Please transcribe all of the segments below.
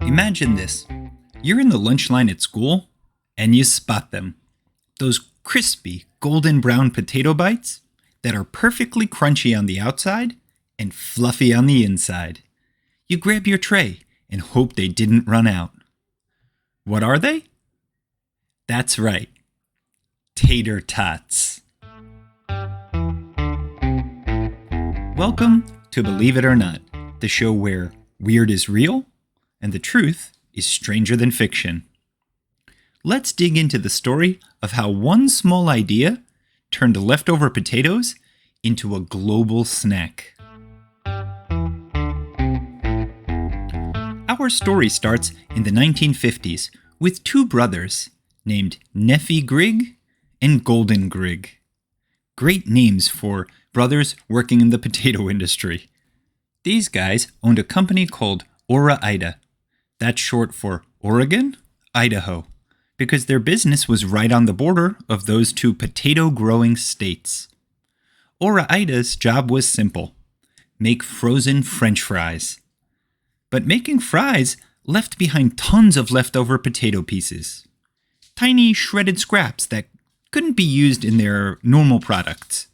Imagine this. You're in the lunch line at school, and you spot them. Those crispy, golden brown potato bites that are perfectly crunchy on the outside and fluffy on the inside. You grab your tray and hope they didn't run out. What are they? That's right. Tater Tots. Welcome to Believe It or Not, the show where weird is real and the truth is stranger than fiction. Let's dig into the story of how one small idea turned leftover potatoes into a global snack. Our story starts in the 1950s with two brothers named Neffy Grigg and Golden Grigg. Great names for brothers working in the potato industry. These guys owned a company called Ora-Ida. That's short for Oregon, Idaho, because their business was right on the border of those two potato-growing states. Ora-Ida's job was simple: make frozen French fries. But making fries left behind tons of leftover potato pieces. Tiny shredded scraps that couldn't be used in their normal products.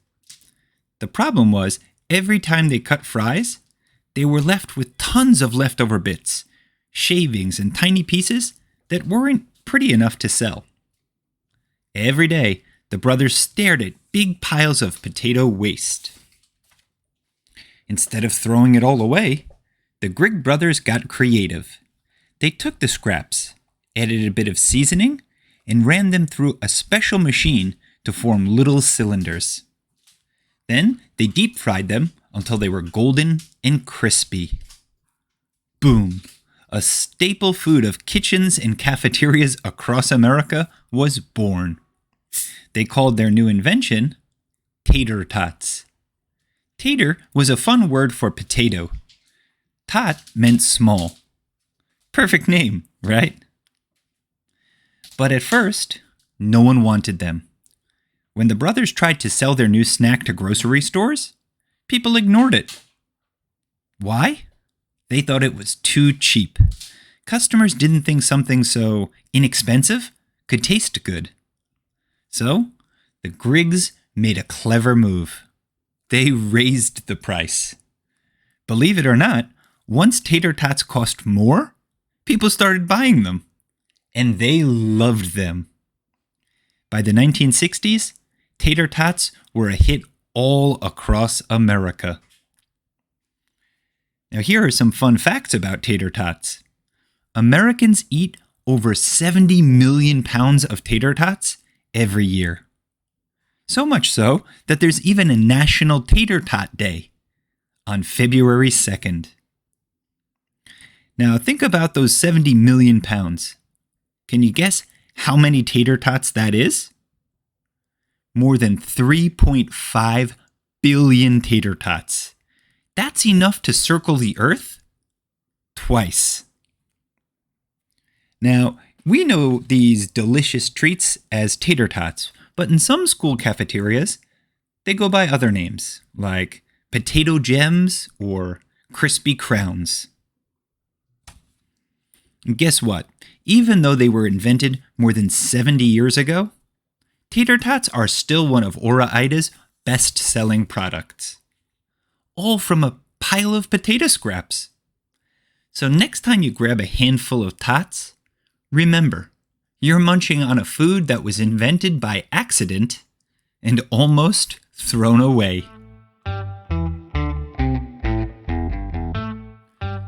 The problem was, every time they cut fries, they were left with tons of leftover bits, shavings and tiny pieces that weren't pretty enough to sell. Every day, the brothers stared at big piles of potato waste. Instead of throwing it all away, the Grigg brothers got creative. They took the scraps, added a bit of seasoning, and ran them through a special machine to form little cylinders. Then they deep fried them until they were golden and crispy. Boom! A staple food of kitchens and cafeterias across America was born. They called their new invention Tater Tots. Tater was a fun word for potato. Tot meant small. Perfect name, right? But at first, no one wanted them. When the brothers tried to sell their new snack to grocery stores, people ignored it. Why? They thought it was too cheap. Customers didn't think something so inexpensive could taste good. So, the Griggs made a clever move. They raised the price. Believe it or not, once tater tots cost more, people started buying them. And they loved them. By the 1960s, tater tots were a hit all across America. Now here are some fun facts about tater tots. Americans eat over 70 million pounds of tater tots every year. So much so that there's even a National Tater Tot Day on February 2nd. Now think about those 70 million pounds. Can you guess how many tater tots that is? More than 3.5 billion tater tots. That's enough to circle the Earth twice. Now, we know these delicious treats as tater tots, but in some school cafeterias, they go by other names, like potato gems or crispy crowns. And guess what? Even though they were invented more than 70 years ago, tater tots are still one of Ora-Ida's best-selling products. All from a pile of potato scraps. So next time you grab a handful of tots, remember, you're munching on a food that was invented by accident and almost thrown away.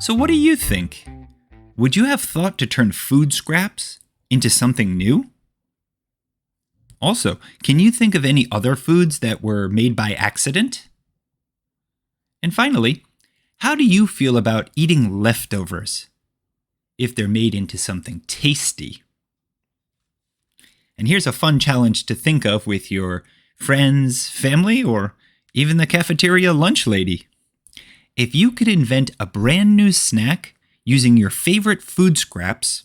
So what do you think? Would you have thought to turn food scraps into something new? Also, can you think of any other foods that were made by accident? And finally, how do you feel about eating leftovers if they're made into something tasty? And here's a fun challenge to think of with your friends, family, or even the cafeteria lunch lady. If you could invent a brand new snack using your favorite food scraps,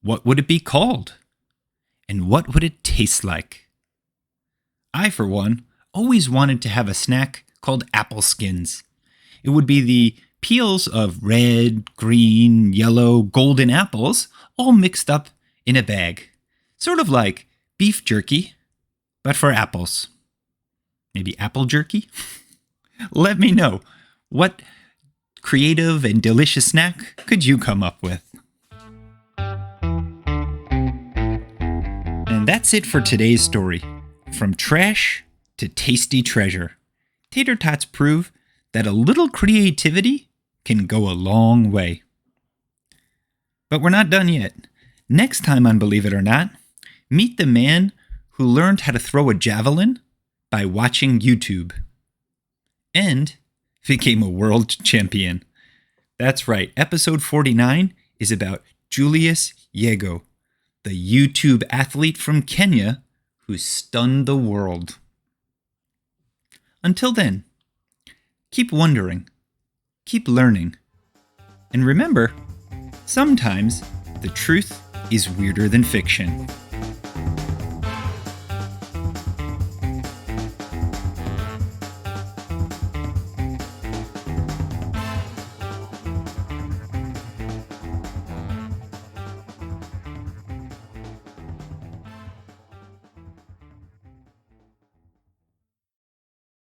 what would it be called? And what would it taste like? I, for one, always wanted to have a snack called apple skins. It would be the peels of red, green, yellow, golden apples all mixed up in a bag. Sort of like beef jerky, but for apples. Maybe apple jerky? Let me know. What creative and delicious snack could you come up with? And that's it for today's story. From trash to tasty treasure, Tater Tots prove that a little creativity can go a long way. But we're not done yet. Next time on Believe It or Not, meet the man who learned how to throw a javelin by watching YouTube and became a world champion. That's right, episode 49 is about Julius Yego, the YouTube athlete from Kenya who stunned the world. Until then, keep wondering, keep learning, and remember, sometimes the truth is weirder than fiction.